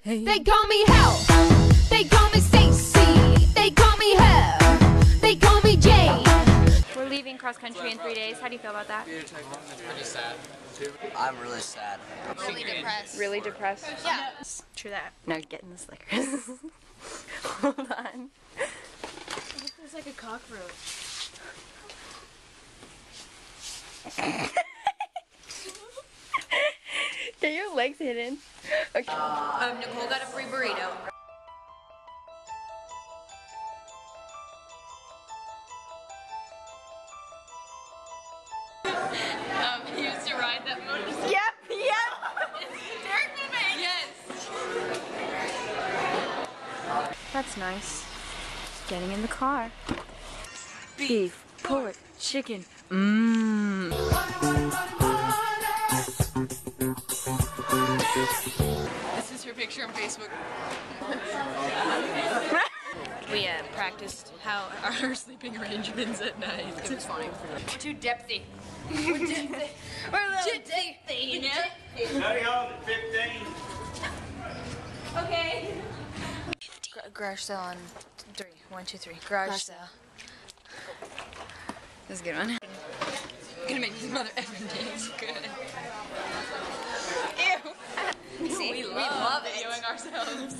Hey. They call me Hell. They call me Stacy. They call me Her. They call me Jane. We're leaving cross country in 3 days. How do you feel about that? It's pretty sad. I'm really sad. Really depressed. Really depressed? Yeah. True that. Now get in the Snickers. Hold on. It feels like a cockroach. Get your legs hidden. Okay. Nicole got a free burrito. He used to ride that motorcycle. Yep. Derek moving. Yes. That's nice. Getting in the car. Beef, pork, chicken. Mmm. This is her picture on Facebook. We practiced how our sleeping arrangements at night. It was funny. We're too depthy. We're depthy. We're a little depthy, you know? Study hall at 15. Okay. Garage sale on 3. 1, 2, 3. Garage sale. This is a good one. Gonna make his mother effing taste good. Ew. See, We love videoing ourselves.